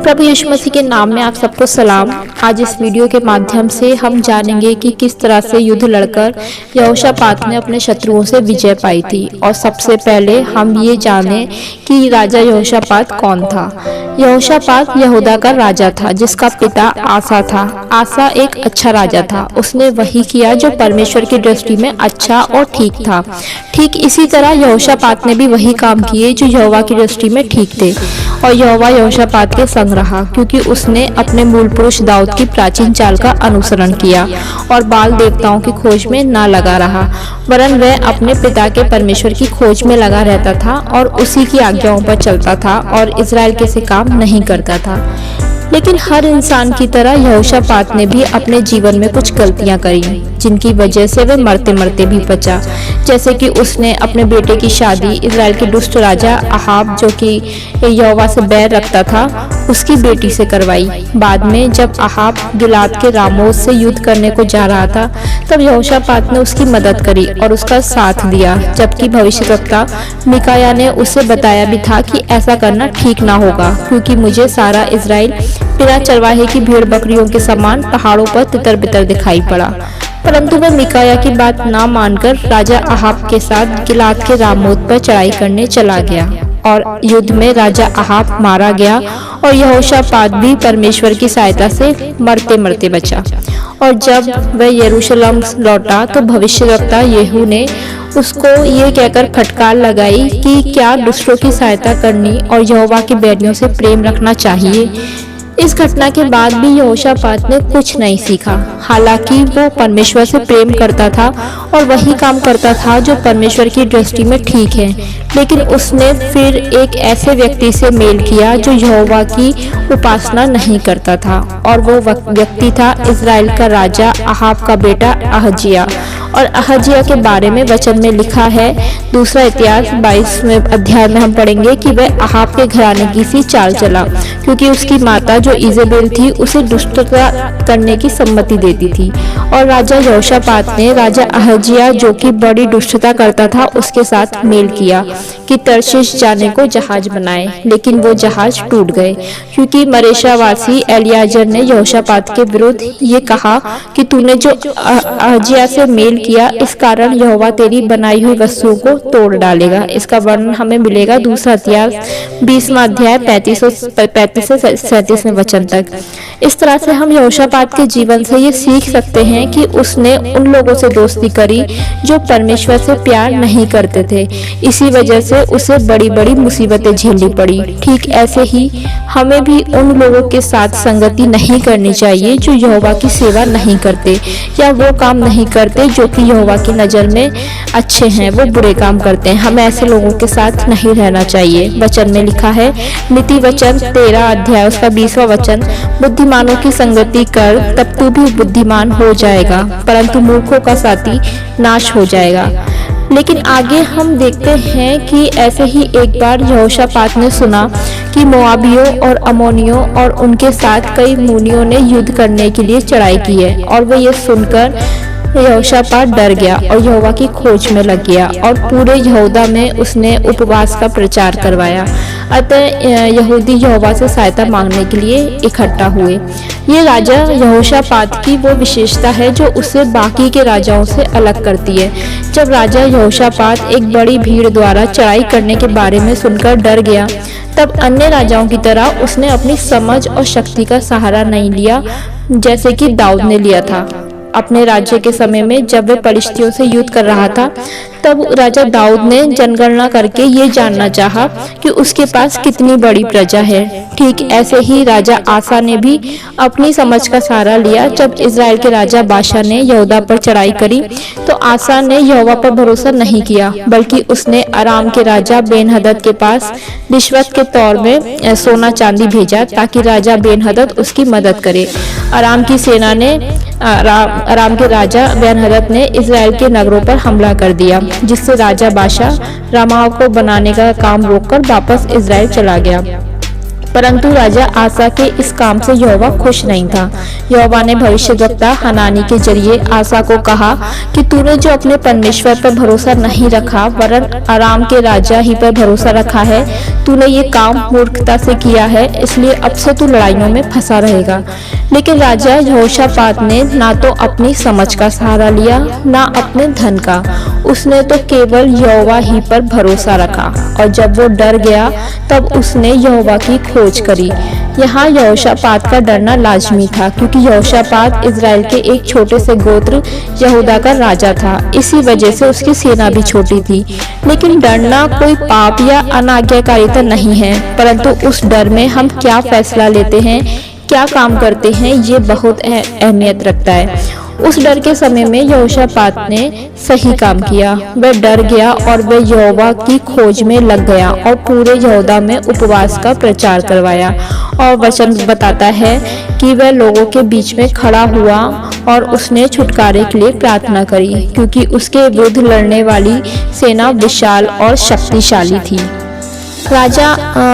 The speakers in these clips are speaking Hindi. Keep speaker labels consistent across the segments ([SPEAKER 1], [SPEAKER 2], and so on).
[SPEAKER 1] प्रभु यीशु मसीह के नाम में आप सबको सलाम। आज इस वीडियो के माध्यम से हम जानेंगे कि किस तरह से युद्ध लड़कर यहोशापात ने अपने शत्रुओं से विजय पाई थी। और सबसे पहले हम ये जानें कि राजा यहोशापात कौन था। यहोशापात यहूदा का राजा था जिसका पिता आसा था। आसा एक अच्छा राजा था। उसने वही किया जो परमेश्वर की दृष्टि में अच्छा और ठीक था। ठीक इसी तरह यहोशापात ने भी वही काम किए जो यहोवा की दृष्टि में ठीक थे। और यहोवा यहोशापात के संग रहा क्योंकि उसने अपने मूल पुरुष दाऊद की प्राचीन चाल का अनुसरण किया और बाल देवताओं की खोज में ना लगा रहा, वरन वह अपने पिता के परमेश्वर की खोज में लगा रहता था और उसी की आज्ञाओं पर चलता था और इजराइल के से काम नहीं करता था। लेकिन हर इंसान की तरह यहोशापात ने भी अपने जीवन में कुछ गलतियां करी जिनकी वजह से वह मरते मरते भी बचा। जैसे कि उसने अपने बेटे की शादी इजराइल के दुष्ट राजा अहाब, जो कि यहोवा से बैर रखता था, उसकी बेटी से करवाई। बाद में जब अहाब गिलाद के रामोत से युद्ध करने को जा रहा था तब यहोशापात ने उसकी मदद करी और उसका साथ दिया, जबकि भविष्यवक्ता मिकाया ने उसे बताया भी था कि ऐसा करना ठीक ना होगा क्योंकि मुझे सारा इजराइल बिना चरवाहे की भेड़ बकरियों के समान पहाड़ों पर तितर बितर दिखाई पड़ा। परंतु वह मिकाया की बात ना मानकर राजा अहाब के साथ गिलाद के रामोत पर चढ़ाई करने चला गया और युद्ध में राजा अहाब मारा गया और यहोशापात भी परमेश्वर की सहायता से मरते मरते बचा। और जब वह यरूशलेम लौटा तो भविष्यवक्ता येहू ने उसको ये कहकर फटकार लगाई कि क्या दुष्टों की सहायता करनी और यहोवा के बैरियों से प्रेम रखना चाहिए। इस घटना के बाद भी यहोशापात ने कुछ नहीं सीखा। हालांकि वो परमेश्वर से प्रेम करता था और वही काम करता था जो परमेश्वर की दृष्टि में ठीक है, लेकिन उसने फिर एक ऐसे व्यक्ति से मेल किया जो यहोवा की उपासना नहीं करता था। और वो व्यक्ति था इजराइल का राजा अहाब का बेटा अहज्याह। और अहज्याह के बारे में वचन में लिखा है, दूसरा इतिहास 22वें अध्याय में हम पढ़ेंगे कि वह अहाब के घराने की सी चाल चला क्योंकि उसकी माता जो इजेबेल थी उसे दुष्टता करने की सम्मति देती थी। और राजा यहोशापात ने राजा अहज्याह, जो कि बड़ी दुष्टता करता था, उसके साथ मेल किया कि तर्शीश जाने को जहाज बनाए, लेकिन वो जहाज टूट गए क्योंकि मरेशावासी एलियाजर ने यहोशापात के विरुद्ध ये कहा कि तूने जो अहज्याह से मेल किया, इस कारण यहोवा तेरी बनाई हुई वस्तुओं को तोड़ डालेगा। इसका वर्णन हमें मिलेगा दूसरा इतिहास 20वां अध्याय 35 से 37वें वचन तक। इस तरह से हम यहोशापात के जीवन से ये सीख सकते हैं कि उसने उन लोगों से दोस्ती करी जो परमेश्वर से प्यार नहीं करते थे। इसी वजह से उसे बड़ी बड़ी मुसीबतें झेलनी पड़ी। ठीक ऐसे ही हमें भी उन लोगों के साथ संगति नहीं करनी चाहिए जो यहोवा की सेवा नहीं करते या वो काम नहीं करते जो कि यहोवा की नजर में अच्छे हैं, वो बुरे काम करते हैं। हमें ऐसे लोगों के साथ नहीं रहना चाहिए। वचन में लिखा है, नीति वचन 13 अध्याय उसका 20वां वचन, बुद्धिमानों की संगति कर तब तू भी बुद्धिमान हो जाएगा, परंतु मूर्खों का साथी नाश हो जाएगा। लेकिन आगे हम देखते हैं कि ऐसे ही एक बार यहोशापात ने सुना कि मोआबियों और अमोनियों और उनके साथ कई मुनियों ने युद्ध करने के लिए चढ़ाई की है। और वह ये सुनकर यहोशापात डर गया और यहोवा की खोज में लग गया और पूरे यहूदा में उसने उपवास का प्रचार करवाया। अतः यहूदी यहोवा से सहायता मांगने के लिए इकट्ठा हुए। ये राजा यहोशापात की वो विशेषता है जो उसे बाकी के राजाओं से अलग करती है। जब राजा यहोशापात एक बड़ी भीड़ द्वारा चढ़ाई करने के बारे में सुनकर डर गया, तब अन्य राजाओं की तरह उसने अपनी समझ और शक्ति का सहारा नहीं लिया जैसे कि दाऊद ने लिया था। अपने राज्य के समय में जब वह पलिश्तियों से युद्ध कर रहा था तब राजा दाऊद ने जनगणना करके ये जानना चाहा कि उसके पास कितनी बड़ी प्रजा है। ठीक ऐसे ही राजा आसा ने भी अपनी समझ का सहारा लिया। जब इजराइल के राजा बाशा ने यहूदा पर चढ़ाई करी तो आसा ने यहोवा पर भरोसा नहीं किया, बल्कि उसने अराम के राजा बेन-हदद के पास रिश्वत के तौर में सोना चांदी भेजा ताकि राजा बेन-हदद उसकी मदद करे। अराम की सेना ने अराम के राजा बेन-हदद ने इजराइल के नगरों पर हमला कर दिया, जिससे राजा बाशा रामाह को बनाने का काम रोककर वापस इजराइल चला गया। परंतु राजा आसा के इस काम से यहोवा खुश नहीं था। यहोवा ने भविष्यद्वक्ता हनानी के जरिए आसा को कहा कि तूने जो अपने परमेश्वर पर भरोसा नहीं रखा वरन अराम के राजा ही पर भरोसा रखा है, तूने ये काम मूर्खता से किया है, इसलिए अब से तू लड़ाइयों में फंसा रहेगा। लेकिन राजा यहोशापात ने ना तो अपनी समझ का सहारा लिया ना अपने धन का, उसने तो केवल यहोवा ही पर भरोसा रखा और जब वो डर गया तब उसने यहोवा की खोज करी। यहाँ यहोशापात का डरना लाजमी था क्योंकि यहोशापात इजराइल के एक छोटे से गोत्र यहूदा का राजा था, इसी वजह से उसकी सेना भी छोटी थी। लेकिन डरना कोई पाप या अनाज्ञाकारिता नहीं है, परंतु उस डर में हम क्या फैसला लेते हैं, क्या काम करते हैं, ये बहुत अहमियत रखता है। उस डर के समय में यहोशापात ने सही काम किया। वह डर गया और वह यहोवा की खोज में लग गया और पूरे यहूदा में उपवास का प्रचार करवाया। और वचन बताता है कि वह लोगों के बीच में खड़ा हुआ और उसने छुटकारे के लिए प्रार्थना करी क्योंकि उसके विरुद्ध लड़ने वाली सेना विशाल और शक्तिशाली थी। राजा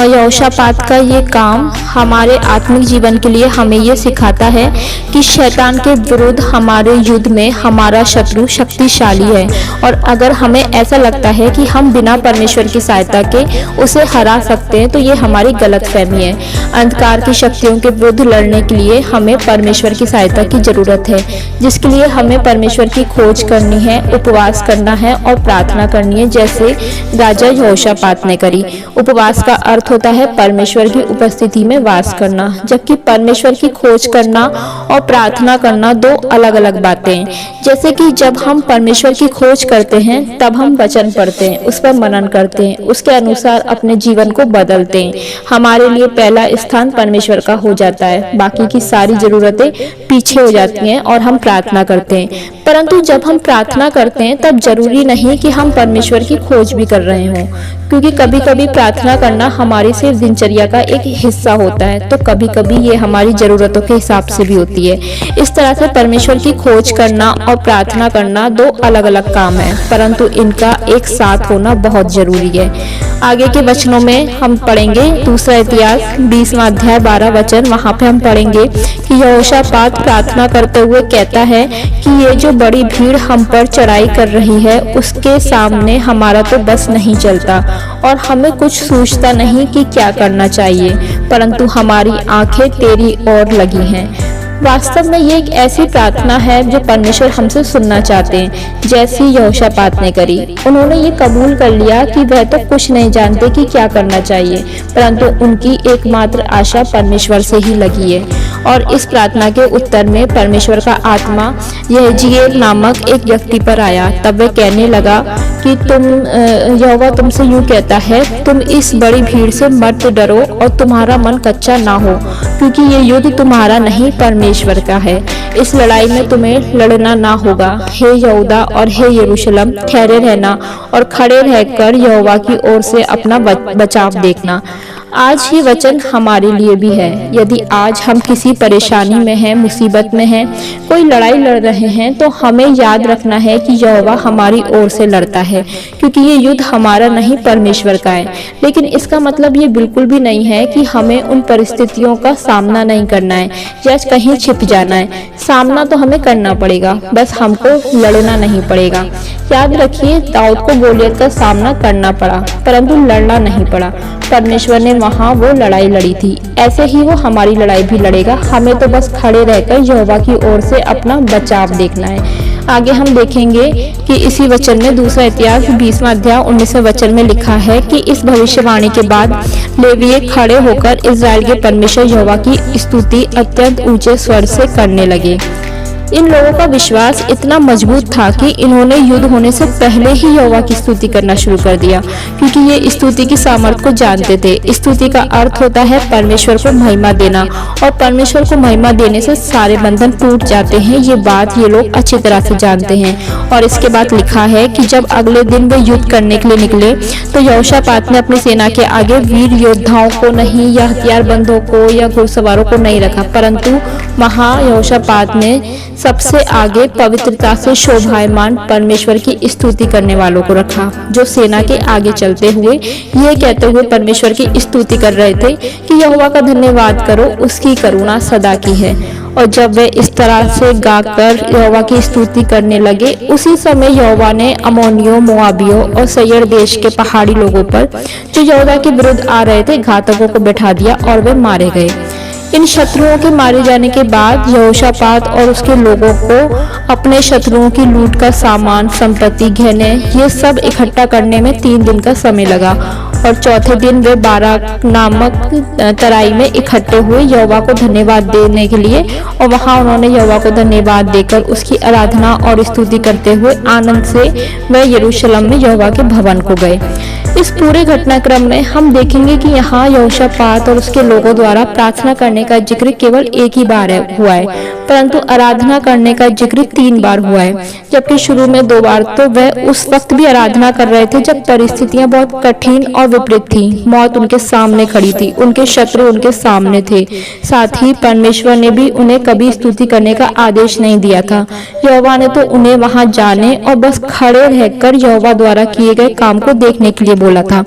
[SPEAKER 1] यहोशापात का ये काम हमारे आत्मिक जीवन के लिए हमें ये सिखाता है कि शैतान के विरुद्ध हमारे युद्ध में हमारा शत्रु शक्तिशाली है और अगर हमें ऐसा लगता है कि हम बिना परमेश्वर की सहायता के उसे हरा सकते हैं तो ये हमारी गलतफहमी है। अंधकार की शक्तियों के विरुद्ध लड़ने के लिए हमें परमेश्वर की सहायता की जरूरत है, जिसके लिए हमें परमेश्वर की खोज करनी है, उपवास करना है और प्रार्थना करनी है, जैसे राजा यहोशापात ने करी। उपवास का अर्थ होता है परमेश्वर की उपस्थिति में वास करना, जबकि परमेश्वर की खोज करना और प्रार्थना करना दो अलग अलग बातें हैं। जैसे कि जब हम परमेश्वर की खोज करते हैं तब हम वचन पढ़ते हैं, उस पर मनन करते हैं, उसके अनुसार अपने जीवन को बदलते हैं। हमारे लिए पहला स्थान परमेश्वर का हो जाता है, बाकी की सारी जरूरतें पीछे हो जाती हैं और हम प्रार्थना करते हैं। परंतु जब हम प्रार्थना करते हैं तब जरूरी नहीं कि हम परमेश्वर की खोज भी कर रहे हों, क्योंकि कभी कभी प्रार्थना करना हमारी सिर्फ दिनचर्या का एक हिस्सा होता है, तो कभी कभी ये हमारी जरूरतों के हिसाब से भी होती है। इस तरह से परमेश्वर की खोज करना और प्रार्थना करना दो अलग अलग काम है, परंतु इनका एक साथ होना बहुत जरूरी है। आगे के वचनों में हम पढ़ेंगे दूसरा इतिहास 20वां अध्याय 12 वचन। वहां पे हम पढ़ेंगे कि यहोशापात प्रार्थना करते हुए कहता है कि ये जो बड़ी भीड़ हम पर चढ़ाई कर रही है उसके सामने हमारा तो बस नहीं चलता और हमें कुछ सूझता नहीं कि क्या करना चाहिए, परंतु हमारी आंखें तेरी ओर लगी हैं। वास्तव में ये एक ऐसी प्रार्थना है जो परमेश्वर हमसे सुनना चाहते हैं, जैसी यहोशापात ने करी। उन्होंने ये कबूल कर लिया कि वह तो कुछ नहीं जानते कि क्या करना चाहिए, परंतु उनकी एकमात्र आशा परमेश्वर से ही लगी है। और इस प्रार्थना के उत्तर में परमेश्वर का आत्मा यहेजीएल नामक एक व्यक्ति पर आया। तब वह कहने लगा कि यहोवा तुमसे यूं कहता है, तुम इस बड़ी भीड़ से मत डरो और तुम्हारा मन कच्चा ना हो, क्योंकि ये युद्ध तुम्हारा नहीं परमेश्वर का है। इस लड़ाई में तुम्हें लड़ना ना होगा। हे यहूदा और हे यरूशलेम, ठहरे रहना और खड़े रहकर यहोवा की ओर से अपना बचाव देखना। आज ये वचन हमारे लिए भी है। यदि आज हम किसी परेशानी में हैं, मुसीबत में हैं, कोई लड़ाई लड़ रहे हैं, तो हमें याद रखना है कि यहोवा हमारी ओर से लड़ता है, क्योंकि ये युद्ध हमारा नहीं परमेश्वर का है। लेकिन इसका मतलब ये बिल्कुल भी नहीं है कि हमें उन परिस्थितियों का सामना नहीं करना है या कहीं छिप जाना है। सामना तो हमें करना पड़ेगा, बस हमको लड़ना नहीं पड़ेगा। याद रखिए, दाऊद को गोलियत का सामना करना पड़ा परंतु लड़ना नहीं पड़ा। परमेश्वर ने वहां वो लड़ाई लड़ी थी, ऐसे ही वो हमारी लड़ाई भी लड़ेगा। हमें तो बस खड़े रहकर यहोवा की ओर से अपना बचाव देखना है। आगे हम देखेंगे कि इसी वचन में दूसरा इतिहास 20वां अध्याय 19वें वचन में लिखा है कि इस भविष्यवाणी के बाद लेवीय खड़े होकर इजराइल के परमेश्वर यहोवा की स्तुति अत्यंत ऊंचे स्वर से करने लगे। इन लोगों का विश्वास इतना मजबूत था कि इन्होंने युद्ध होने से पहले ही यहोवा की स्तुति करना शुरू कर दिया, क्योंकि ये स्तुति की सामर्थ्य को जानते थे। स्तुति का अर्थ होता है परमेश्वर को महिमा देना, और परमेश्वर को महिमा देने से सारे बंधन टूट जाते हैं। ये बात ये लोग अच्छी तरह से जानते हैं। और इसके बाद लिखा है कि जब अगले दिन वे युद्ध करने के लिए निकले तो यहोशापात ने अपनी सेना के आगे वीर योद्धाओं को नहीं या हथियारबंदों को या घुड़सवारों को नहीं रखा, परंतु वहां यहोशापात ने सबसे आगे पवित्रता से शोभायमान परमेश्वर की स्तुति करने वालों को रखा, जो सेना के आगे चलते हुए ये कहते हुए परमेश्वर की स्तुति कर रहे थे कि यहोवा का धन्यवाद करो, उसकी करुणा सदा की है। और जब वे इस तरह से गाकर यहोवा की स्तुति करने लगे, उसी समय यहोवा ने अमोनियों, मोआबियों और सैयर देश के पहाड़ी लोगों पर जो यहोवा के विरुद्ध आ रहे थे घातकों को बैठा दिया और वे मारे गए। इन शत्रुओं के मारे जाने के बाद यहोशापात और उसके लोगों को अपने शत्रुओं की लूट का सामान, संपत्ति, गहने ये सब इकट्ठा करने में 3 दिन का समय लगा। और चौथे दिन वे बाराक नामक तराई में इकट्ठे हुए यहोवा को धन्यवाद देने के लिए, और वहां उन्होंने यहोवा को धन्यवाद देकर उसकी आराधना और स्तुति करते हुए आनंद से वे यरूशलेम में यहोवा के भवन को गए। इस पूरे घटनाक्रम में हम देखेंगे कि यहाँ यहोशापात और उसके लोगों द्वारा प्रार्थना करने का जिक्र केवल एक ही बार हुआ है, परंतु आराधना करने का जिक्र 3 बार हुआ है। जबकि शुरू में 2 बार तो वह उस वक्त भी आराधना कर रहे थे जब परिस्थितियां बहुत कठिन और विपरीत थी। मौत उनके सामने खड़ी थी, उनके शत्रु उनके सामने थे। साथ ही परमेश्वर ने भी उन्हें कभी स्तुति करने का आदेश नहीं दिया था। यहोवा ने तो उन्हें वहां जाने और बस खड़े रहकर यहोवा द्वारा किए गए काम को देखने के लिए बोला था।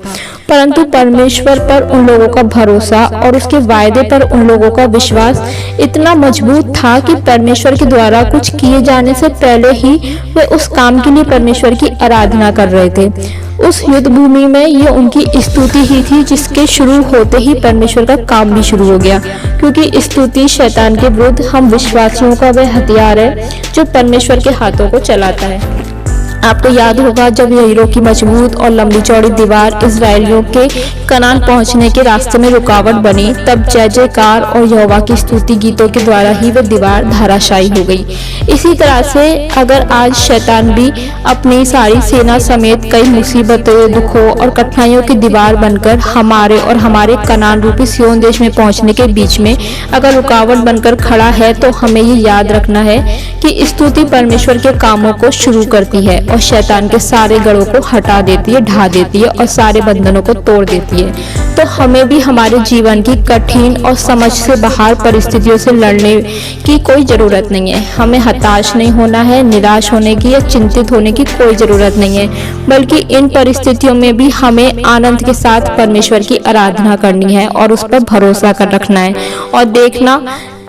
[SPEAKER 1] परंतु परमेश्वर पर उन लोगों का भरोसा और उसके वायदे पर उन लोगों का विश्वास इतना मजबूत था कि परमेश्वर के द्वारा कुछ किए जाने से पहले ही वे उस काम के लिए परमेश्वर की आराधना कर रहे थे। उस युद्ध भूमि में ये उनकी स्तुति ही थी जिसके शुरू होते ही परमेश्वर का काम भी शुरू हो गया, क्योंकि स्तुति शैतान के विरुद्ध हम विश्वासियों का वह हथियार है जो परमेश्वर के हाथों को चलाता है। आपको याद होगा जब यरीहो की मजबूत और लंबी चौड़ी दीवार इजरायलियों के कनान पहुंचने के रास्ते में रुकावट बनी, तब जय जयकार और यहोवा की स्तुति गीतों के द्वारा ही वह दीवार धाराशायी हो गई। इसी तरह से अगर आज शैतान भी अपनी सारी सेना समेत कई मुसीबतों, दुखों और कठिनाइयों की दीवार बनकर हमारे और हमारे कनान रूपी सिय्योन देश में पहुंचने के बीच में अगर रुकावट बनकर खड़ा है, तो हमें ये याद रखना है कि स्तुति परमेश्वर के कामों को शुरू करती है और शैतान के सारे गढ़ों को हटा देती है, ढा देती है और सारे बंधनों को तोड़ देती है। तो हमें भी हमारे जीवन की कठिन और समझ से बाहर परिस्थितियों से लड़ने की कोई जरूरत नहीं है। हमें हताश नहीं होना है, निराश होने की या चिंतित होने की कोई जरूरत नहीं है, बल्कि इन परिस्थितियों में भी हमें आनंद के साथ परमेश्वर की आराधना करनी है और उस पर भरोसा कर रखना है। और देखना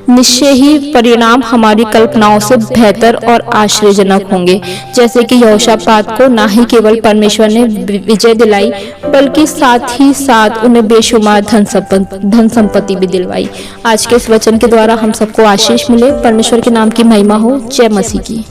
[SPEAKER 1] निश्चय ही परिणाम हमारी कल्पनाओं से बेहतर और आश्चर्यजनक होंगे। जैसे कि यहोशापात को ना ही केवल परमेश्वर ने विजय दिलाई, बल्कि साथ ही साथ उन्हें बेशुमार धन संपत्ति भी दिलवाई। आज के इस वचन के द्वारा हम सबको आशीष मिले। परमेश्वर के नाम की महिमा हो। जय मसीह की।